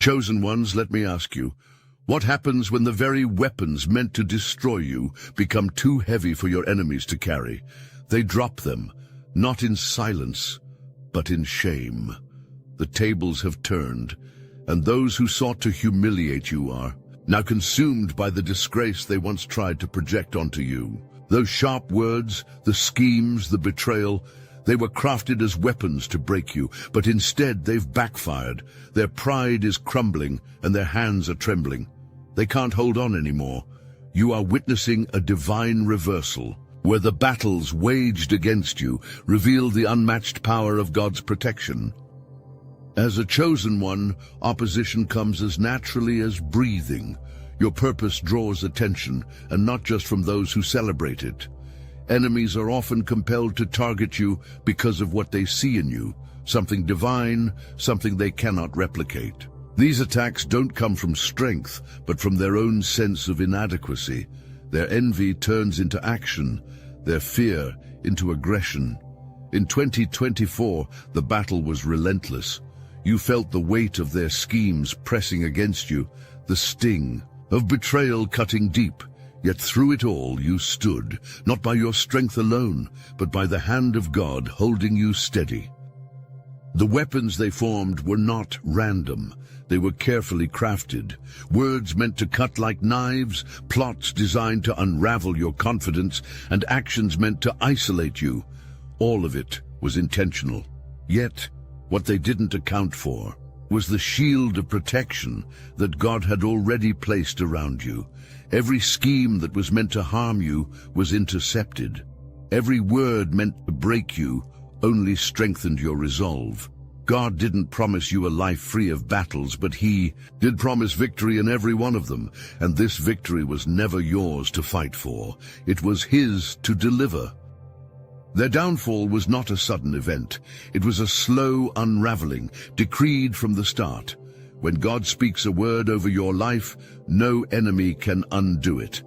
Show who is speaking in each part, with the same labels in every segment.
Speaker 1: Chosen ones, let me ask you, what happens when the very weapons meant to destroy you become too heavy for your enemies to carry? They drop them, not in silence, but in shame. The tables have turned, and those who sought to humiliate you are now consumed by the disgrace they once tried to project onto you. Those sharp words, the schemes, the betrayal, they were crafted as weapons to break you, but instead they've backfired. Their pride is crumbling, and their hands are trembling. They can't hold on anymore. You are witnessing a divine reversal, where the battles waged against you reveal the unmatched power of God's protection. As a chosen one, opposition comes as naturally as breathing. Your purpose draws attention, and not just from those who celebrate it. Enemies are often compelled to target you because of what they see in you, something divine, something they cannot replicate. These attacks don't come from strength, but from their own sense of inadequacy. Their envy turns into action, their fear into aggression. In 2024, the battle was relentless. You felt the weight of their schemes pressing against you, the sting of betrayal cutting deep. Yet through it all you stood, not by your strength alone, but by the hand of God holding you steady. The weapons they formed were not random. They were carefully crafted. Words meant to cut like knives, plots designed to unravel your confidence, and actions meant to isolate you. All of it was intentional. Yet, what they didn't account for was the shield of protection that God had already placed around you. Every scheme that was meant to harm you was intercepted. Every word meant to break you only strengthened your resolve. God didn't promise you a life free of battles, but He did promise victory in every one of them, and this victory was never yours to fight for. It was His to deliver. Their downfall was not a sudden event. It was a slow unraveling, decreed from the start. When God speaks a word over your life, no enemy can undo it.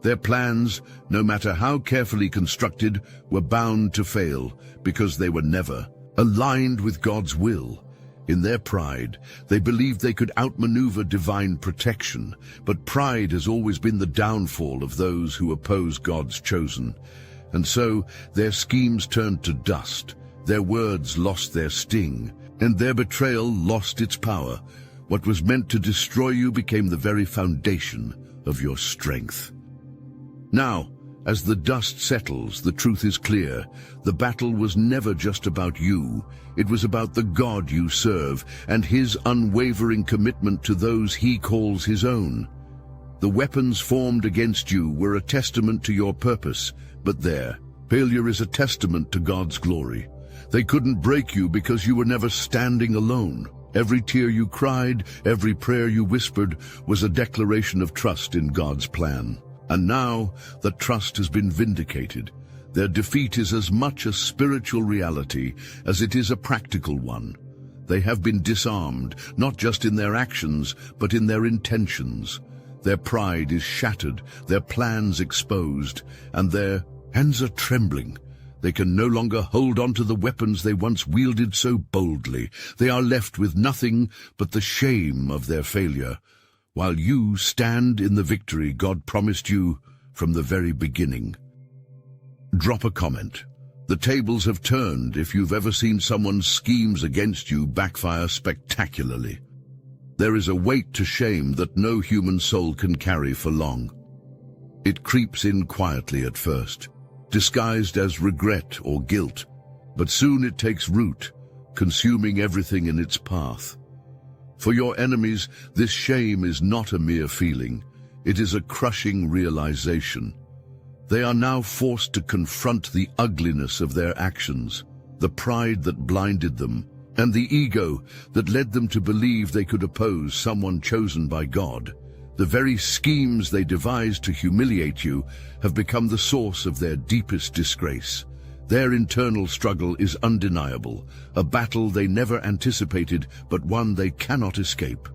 Speaker 1: Their plans, no matter how carefully constructed, were bound to fail because they were never aligned with God's will. In their pride, they believed they could outmaneuver divine protection, but pride has always been the downfall of those who oppose God's chosen. And so their schemes turned to dust, their words lost their sting, and their betrayal lost its power. What was meant to destroy you became the very foundation of your strength. Now, as the dust settles, the truth is clear. The battle was never just about you. It was about the God you serve and His unwavering commitment to those He calls His own. The weapons formed against you were a testament to your purpose, but their failure is a testament to God's glory. They couldn't break you because you were never standing alone. Every tear you cried, every prayer you whispered was a declaration of trust in God's plan. And now that trust has been vindicated. Their defeat is as much a spiritual reality as it is a practical one. They have been disarmed, not just in their actions, but in their intentions. Their pride is shattered, their plans exposed, and their hands are trembling. They can no longer hold on to the weapons they once wielded so boldly. They are left with nothing but the shame of their failure, while you stand in the victory God promised you from the very beginning. Drop a comment. The tables have turned if you've ever seen someone's schemes against you backfire spectacularly. There is a weight to shame that no human soul can carry for long. It creeps in quietly at first, disguised as regret or guilt, but soon it takes root, consuming everything in its path. For your enemies, this shame is not a mere feeling. It is a crushing realization. They are now forced to confront the ugliness of their actions, the pride that blinded them, and the ego that led them to believe they could oppose someone chosen by God. The very schemes they devised to humiliate you have become the source of their deepest disgrace. Their internal struggle is undeniable, a battle they never anticipated, but one they cannot escape.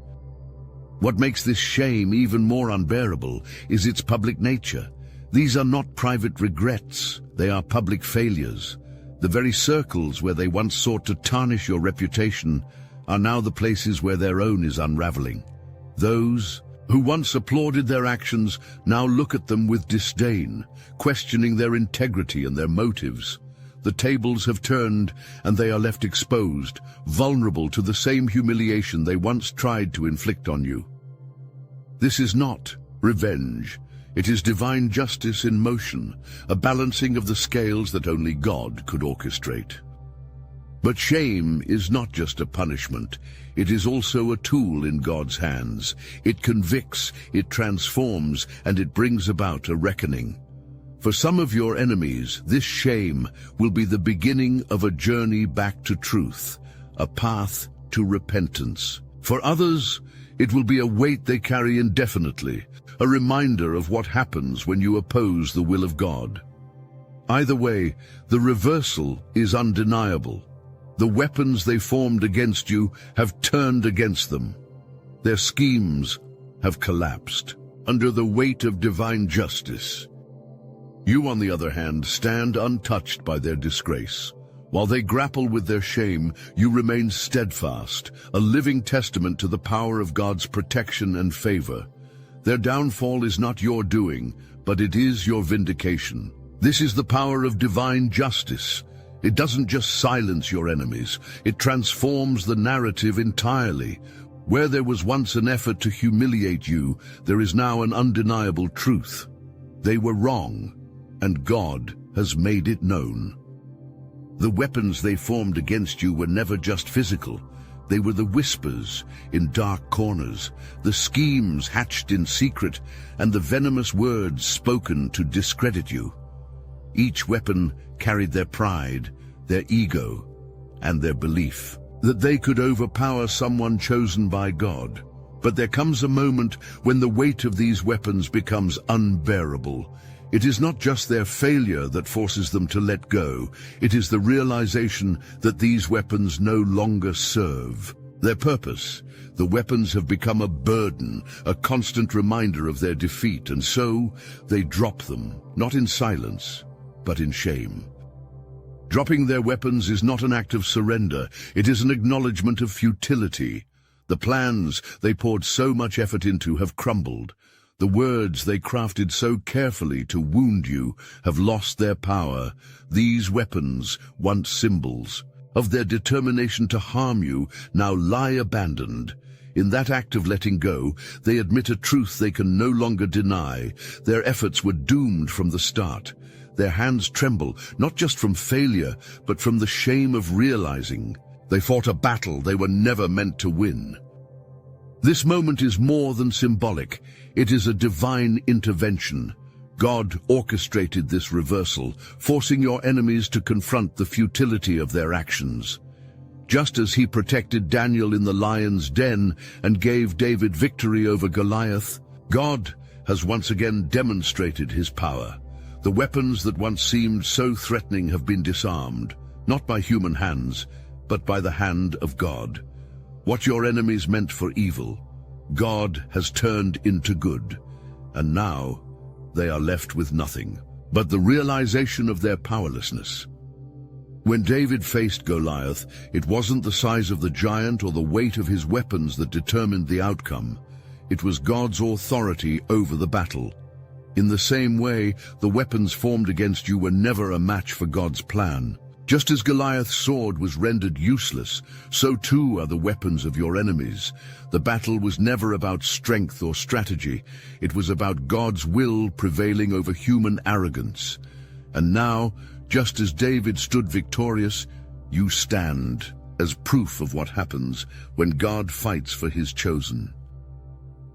Speaker 1: What makes this shame even more unbearable is its public nature. These are not private regrets, they are public failures. The very circles where they once sought to tarnish your reputation are now the places where their own is unraveling. Those who once applauded their actions now look at them with disdain, questioning their integrity and their motives. The tables have turned, and they are left exposed, vulnerable to the same humiliation they once tried to inflict on you. This is not revenge. It is divine justice in motion, a balancing of the scales that only God could orchestrate. But shame is not just a punishment. It is also a tool in God's hands. It convicts, it transforms, and it brings about a reckoning. For some of your enemies, this shame will be the beginning of a journey back to truth, a path to repentance. For others, it will be a weight they carry indefinitely, a reminder of what happens when you oppose the will of God. Either way, the reversal is undeniable. The weapons they formed against you have turned against them. Their schemes have collapsed under the weight of divine justice. You, on the other hand, stand untouched by their disgrace. While they grapple with their shame, you remain steadfast, a living testament to the power of God's protection and favor. Their downfall is not your doing, but it is your vindication. This is the power of divine justice. It doesn't just silence your enemies, it transforms the narrative entirely. Where there was once an effort to humiliate you, there is now an undeniable truth. They were wrong, and God has made it known. The weapons they formed against you were never just physical. They were the whispers in dark corners, the schemes hatched in secret, and the venomous words spoken to discredit you. Each weapon carried their pride, their ego, and their belief that they could overpower someone chosen by God. But there comes a moment when the weight of these weapons becomes unbearable. It is not just their failure that forces them to let go. It is the realization that these weapons no longer serve their purpose. The weapons have become a burden, a constant reminder of their defeat, and so they drop them, not in silence, but in shame. Dropping their weapons is not an act of surrender. It is an acknowledgement of futility. The plans they poured so much effort into have crumbled. The words they crafted so carefully to wound you have lost their power. These weapons, once symbols of their determination to harm you, now lie abandoned. In that act of letting go, they admit a truth they can no longer deny. Their efforts were doomed from the start. Their hands tremble, not just from failure, but from the shame of realizing they fought a battle they were never meant to win. This moment is more than symbolic. It is a divine intervention. God orchestrated this reversal, forcing your enemies to confront the futility of their actions. Just as he protected Daniel in the lion's den and gave David victory over Goliath, God has once again demonstrated his power. The weapons that once seemed so threatening have been disarmed, not by human hands, but by the hand of God. What your enemies meant for evil, God has turned into good, and now they are left with nothing but the realization of their powerlessness. When David faced Goliath, it wasn't the size of the giant or the weight of his weapons that determined the outcome. It was God's authority over the battle. In the same way, the weapons formed against you were never a match for God's plan. Just as Goliath's sword was rendered useless, so too are the weapons of your enemies. The battle was never about strength or strategy. It was about God's will prevailing over human arrogance. And now, just as David stood victorious, you stand as proof of what happens when God fights for his chosen.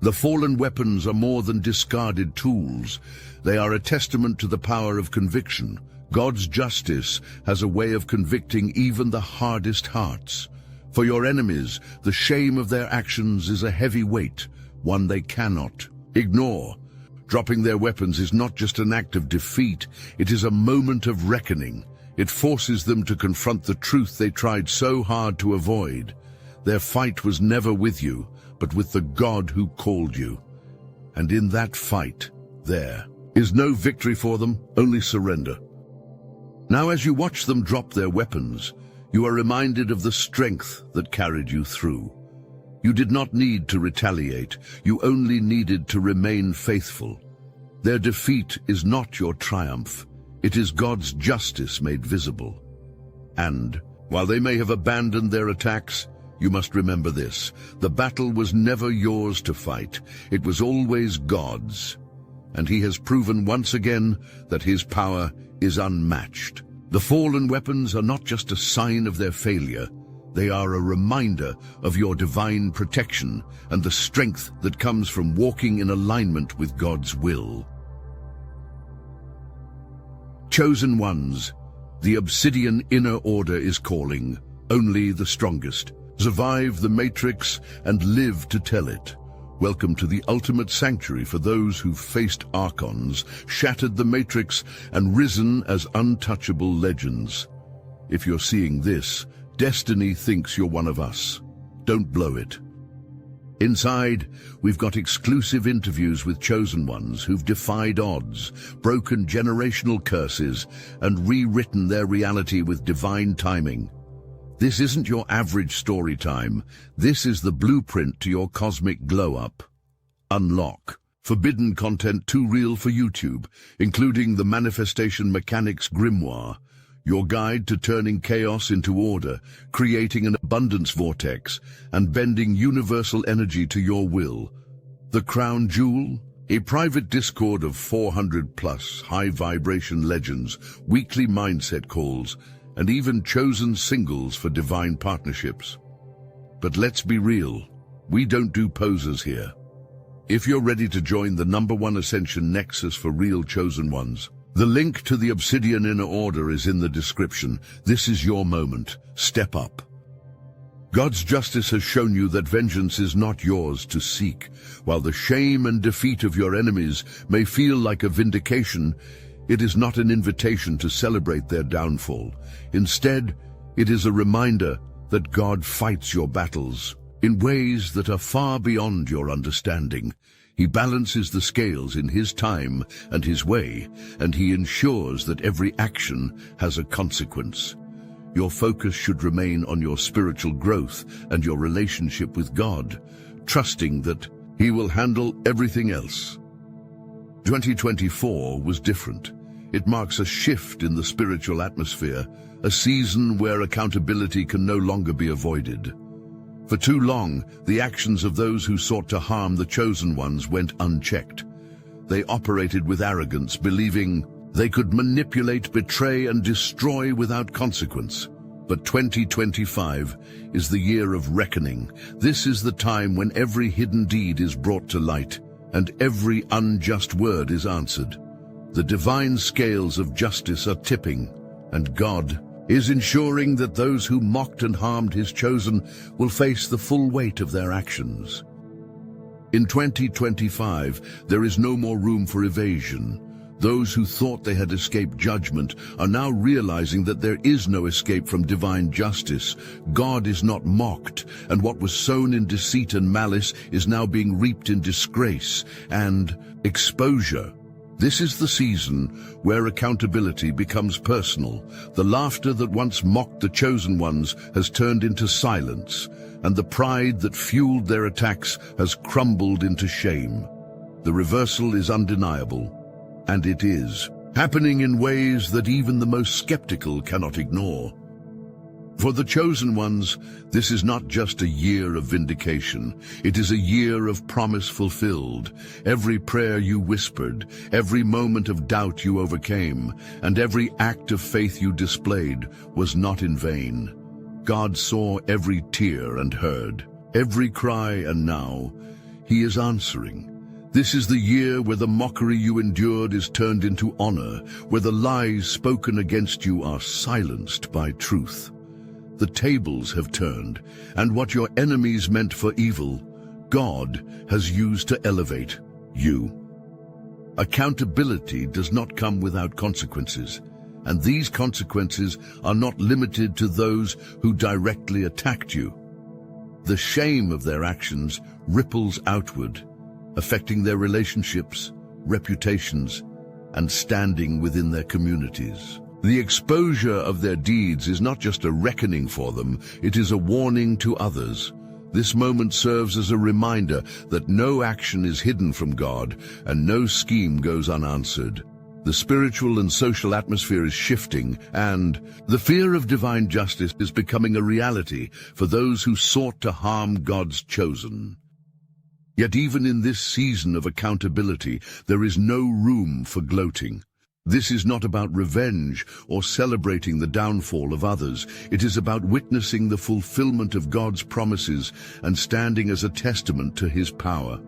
Speaker 1: The fallen weapons are more than discarded tools. They are a testament to the power of conviction. God's justice has a way of convicting even the hardest hearts. For your enemies, the shame of their actions is a heavy weight, one they cannot ignore. Dropping their weapons is not just an act of defeat, it is a moment of reckoning. It forces them to confront the truth they tried so hard to avoid. Their fight was never with you, but with the God who called you. And in that fight, there is no victory for them, only surrender. Now as you watch them drop their weapons, You are reminded of the strength that carried you through. You did not need to retaliate, you only needed to remain faithful. Their defeat is not your triumph, it is God's justice made visible. And, while they may have abandoned their attacks, you must remember this: the battle was never yours to fight, it was always God's. And He has proven once again that His power is unmatched. The fallen weapons are not just a sign of their failure, they are a reminder of your divine protection and the strength that comes from walking in alignment with God's will. Chosen ones, the Obsidian inner order is calling, only the strongest. Survive the matrix and live to tell it. Welcome to the ultimate sanctuary for those who've faced archons, shattered the matrix, and risen as untouchable legends. If you're seeing this, Destiny thinks you're one of us. Don't blow it. Inside, we've got exclusive interviews with chosen ones who've defied odds, broken generational curses, and rewritten their reality with divine timing. This isn't your average story time. This is the blueprint to your cosmic glow-up. Unlock. Forbidden content too real for YouTube, including the Manifestation Mechanics Grimoire, your guide to turning chaos into order, creating an abundance vortex, and bending universal energy to your will. The Crown Jewel, a private Discord of 400+ high-vibration legends, weekly mindset calls, and even chosen singles for divine partnerships. But let's be real, we don't do posers here. If you're ready to join the #1 Ascension Nexus for real chosen ones, the link to the Obsidian Inner Order is in the description. This is your moment. Step up. God's justice has shown you that vengeance is not yours to seek. While the shame and defeat of your enemies may feel like a vindication, it is not an invitation to celebrate their downfall. Instead, it is a reminder that God fights your battles in ways that are far beyond your understanding. He balances the scales in His time and His way, and He ensures that every action has a consequence. Your focus should remain on your spiritual growth and your relationship with God, trusting that He will handle everything else. 2024 was different. It marks a shift in the spiritual atmosphere, a season where accountability can no longer be avoided. For too long, the actions of those who sought to harm the chosen ones went unchecked. They operated with arrogance, believing they could manipulate, betray, and destroy without consequence. But 2025 is the year of reckoning. This is the time when every hidden deed is brought to light, and every unjust word is answered. The divine scales of justice are tipping, and God is ensuring that those who mocked and harmed His chosen will face the full weight of their actions. In 2025, there is no more room for evasion. Those who thought they had escaped judgment are now realizing that there is no escape from divine justice. God is not mocked, and what was sown in deceit and malice is now being reaped in disgrace and exposure. This is the season where accountability becomes personal. The laughter that once mocked the chosen ones has turned into silence, and the pride that fueled their attacks has crumbled into shame. The reversal is undeniable, and it is happening in ways that even the most skeptical cannot ignore. For the chosen ones, this is not just a year of vindication. It is a year of promise fulfilled. Every prayer you whispered, every moment of doubt you overcame, and every act of faith you displayed was not in vain. God saw every tear and heard every cry, and now He is answering. This is the year where the mockery you endured is turned into honor, where the lies spoken against you are silenced by truth. The tables have turned, and what your enemies meant for evil, God has used to elevate you. Accountability does not come without consequences, and these consequences are not limited to those who directly attacked you. The shame of their actions ripples outward, affecting their relationships, reputations, and standing within their communities. The exposure of their deeds is not just a reckoning for them, it is a warning to others. This moment serves as a reminder that no action is hidden from God and no scheme goes unanswered. The spiritual and social atmosphere is shifting, and the fear of divine justice is becoming a reality for those who sought to harm God's chosen. Yet even in this season of accountability, there is no room for gloating. This is not about revenge or celebrating the downfall of others. It is about witnessing the fulfillment of God's promises and standing as a testament to His power.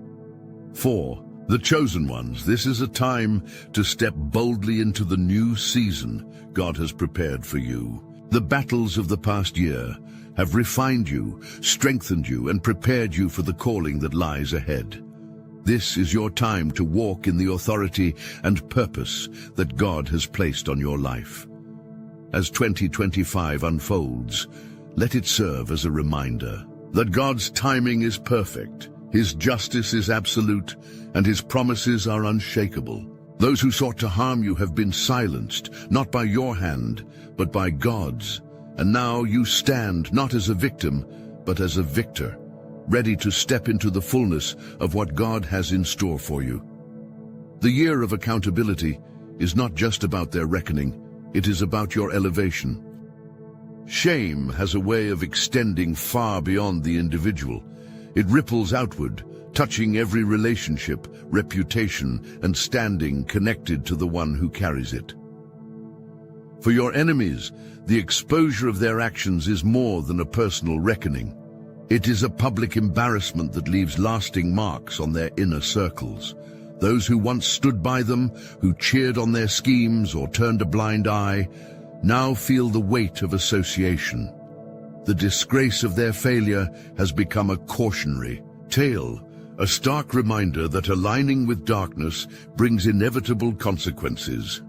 Speaker 1: 4. The chosen ones. This is a time to step boldly into the new season God has prepared for you. The battles of the past year have refined you, strengthened you, and prepared you for the calling that lies ahead. This is your time to walk in the authority and purpose that God has placed on your life. As 2025 unfolds, let it serve as a reminder that God's timing is perfect, His justice is absolute, and His promises are unshakable. Those who sought to harm you have been silenced, not by your hand, but by God's. And now you stand not as a victim, but as a victor, ready to step into the fullness of what God has in store for you. The year of accountability is not just about their reckoning, it is about your elevation. Shame has a way of extending far beyond the individual. It ripples outward, touching every relationship, reputation, and standing connected to the one who carries it. For your enemies, the exposure of their actions is more than a personal reckoning. It is a public embarrassment that leaves lasting marks on their inner circles. Those who once stood by them, who cheered on their schemes or turned a blind eye, now feel the weight of association. The disgrace of their failure has become a cautionary tale, a stark reminder that aligning with darkness brings inevitable consequences.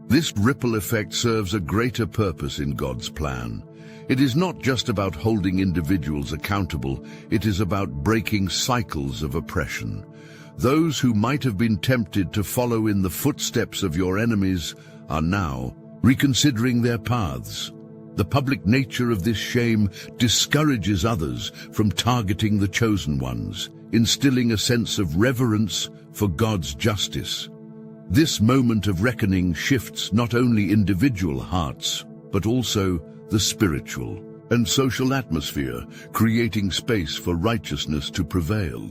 Speaker 1: This ripple effect serves a greater purpose in God's plan. It is not just about holding individuals accountable, it is about breaking cycles of oppression. Those who might have been tempted to follow in the footsteps of your enemies are now reconsidering their paths. The public nature of this shame discourages others from targeting the chosen ones, instilling a sense of reverence for God's justice. This moment of reckoning shifts not only individual hearts, but also the spiritual and social atmosphere, creating space for righteousness to prevail.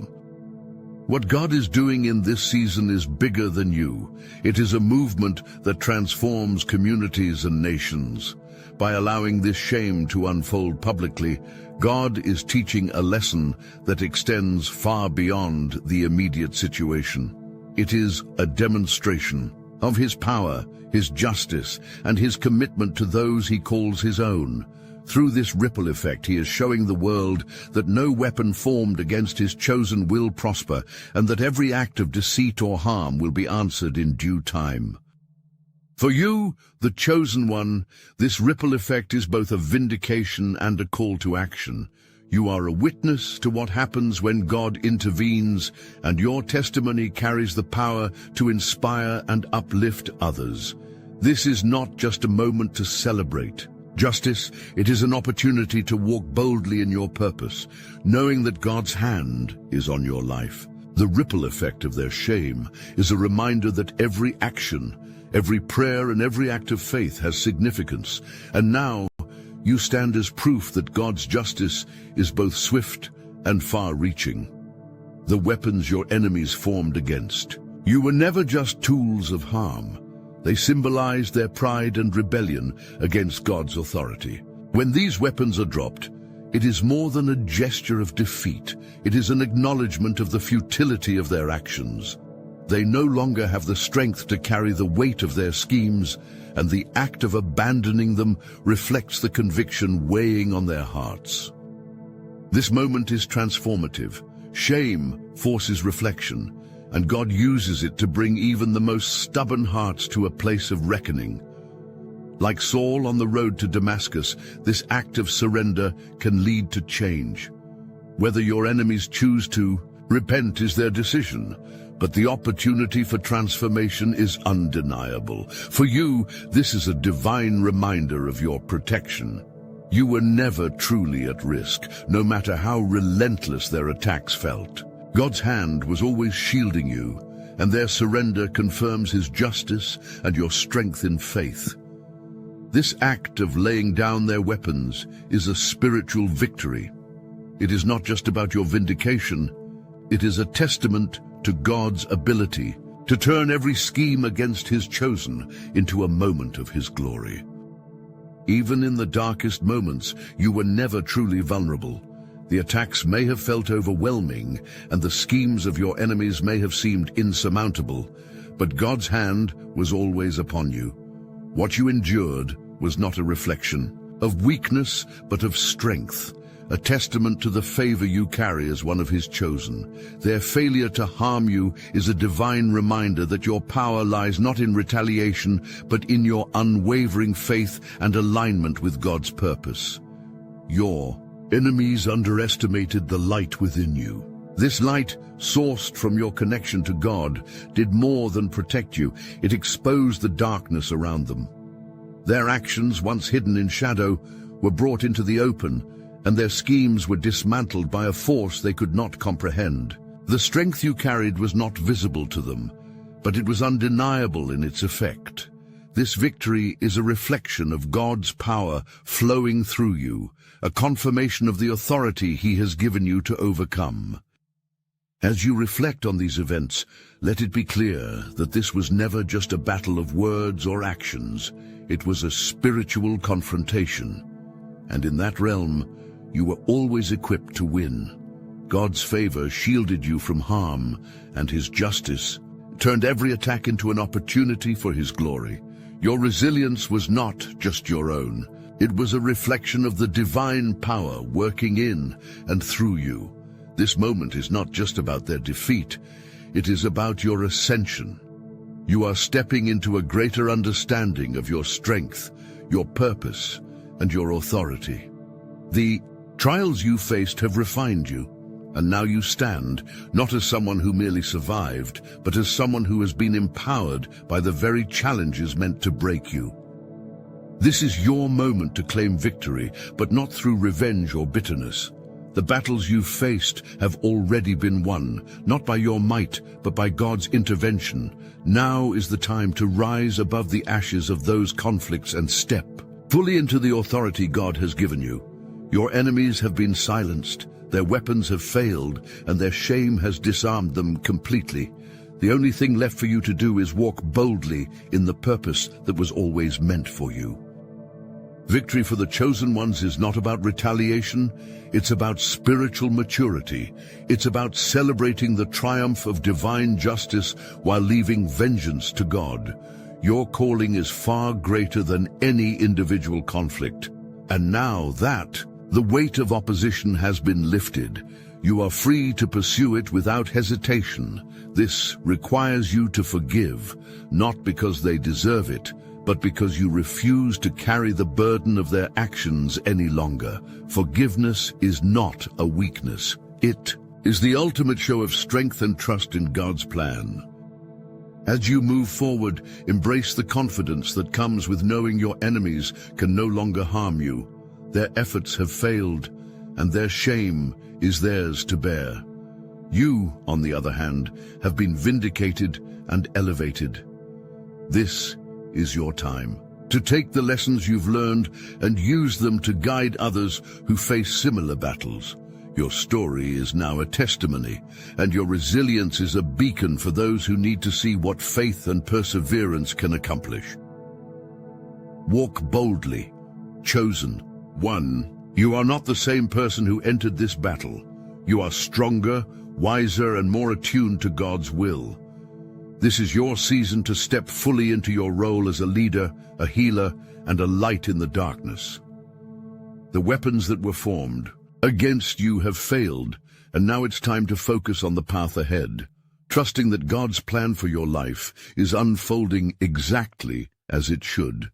Speaker 1: What God is doing in this season is bigger than you. It is a movement that transforms communities and nations. By allowing this shame to unfold publicly, God is teaching a lesson that extends far beyond the immediate situation. It is a demonstration of His power, His justice, and His commitment to those He calls His own. Through this ripple effect, He is showing the world that no weapon formed against His chosen will prosper, and that every act of deceit or harm will be answered in due time. For you, the chosen one, this ripple effect is both a vindication and a call to action. You are a witness to what happens when God intervenes, and your testimony carries the power to inspire and uplift others. This is not just a moment to celebrate justice, it is an opportunity to walk boldly in your purpose, knowing that God's hand is on your life. The ripple effect of their shame is a reminder that every action, every prayer, and every act of faith has significance, and now you stand as proof that God's justice is both swift and far-reaching. The weapons your enemies formed against you were never just tools of harm. They symbolized their pride and rebellion against God's authority. When these weapons are dropped, it is more than a gesture of defeat. It is an acknowledgement of the futility of their actions. They no longer have the strength to carry the weight of their schemes, and the act of abandoning them reflects the conviction weighing on their hearts. This moment is transformative. Shame forces reflection, and God uses it to bring even the most stubborn hearts to a place of reckoning. Like Saul on the road to Damascus, this act of surrender can lead to change. Whether your enemies choose to repent is their decision, But the opportunity for transformation is undeniable. For you, this is a divine reminder of your protection. You were never truly at risk, no matter how relentless their attacks felt. God's hand was always shielding you, and their surrender confirms his justice and your strength in faith. This act of laying down their weapons is a spiritual victory. It is not just about your vindication, it is a testament to God's ability to turn every scheme against his chosen into a moment of his glory. Even in the darkest moments, you were never truly vulnerable. The attacks may have felt overwhelming, and the schemes of your enemies may have seemed insurmountable, but God's hand was always upon you. What you endured was not a reflection of weakness, but of strength, a testament to the favor you carry as one of his chosen. Their failure to harm you is a divine reminder that your power lies not in retaliation, but in your unwavering faith and alignment with God's purpose. Your enemies underestimated the light within you. This light, sourced from your connection to God, did more than protect you. It exposed the darkness around them. Their actions, once hidden in shadow, were brought into the open, and their schemes were dismantled by a force they could not comprehend. The strength you carried was not visible to them, but it was undeniable in its effect. This victory is a reflection of God's power flowing through you, a confirmation of the authority he has given you to overcome. As you reflect on these events, let it be clear that this was never just a battle of words or actions. It was a spiritual confrontation. And in that realm, you were always equipped to win. God's favor shielded you from harm, and his justice turned every attack into an opportunity for his glory. Your resilience was not just your own. It was a reflection of the divine power working in and through you. This moment is not just about their defeat. It is about your ascension. You are stepping into a greater understanding of your strength, your purpose, and your authority. The trials you faced have refined you, and now you stand, not as someone who merely survived, but as someone who has been empowered by the very challenges meant to break you. This is your moment to claim victory, but not through revenge or bitterness. The battles you've faced have already been won, not by your might, but by God's intervention. Now is the time to rise above the ashes of those conflicts and step fully into the authority God has given you. Your enemies have been silenced, their weapons have failed, and their shame has disarmed them completely. The only thing left for you to do is walk boldly in the purpose that was always meant for you. Victory for the chosen ones is not about retaliation, it's about spiritual maturity. It's about celebrating the triumph of divine justice while leaving vengeance to God. Your calling is far greater than any individual conflict. And now that the weight of opposition has been lifted, you are free to pursue it without hesitation. This requires you to forgive, not because they deserve it, but because you refuse to carry the burden of their actions any longer. Forgiveness is not a weakness. It is the ultimate show of strength and trust in God's plan. As you move forward, embrace the confidence that comes with knowing your enemies can no longer harm you. Their efforts have failed, and their shame is theirs to bear. You, on the other hand, have been vindicated and elevated. This is your time to take the lessons you've learned and use them to guide others who face similar battles. Your story is now a testimony, and your resilience is a beacon for those who need to see what faith and perseverance can accomplish. Walk boldly, chosen one. You are not the same person who entered this battle. You are stronger, wiser, and more attuned to God's will. This is your season to step fully into your role as a leader, a healer, and a light in the darkness. The weapons that were formed against you have failed, and now it's time to focus on the path ahead, trusting that God's plan for your life is unfolding exactly as it should.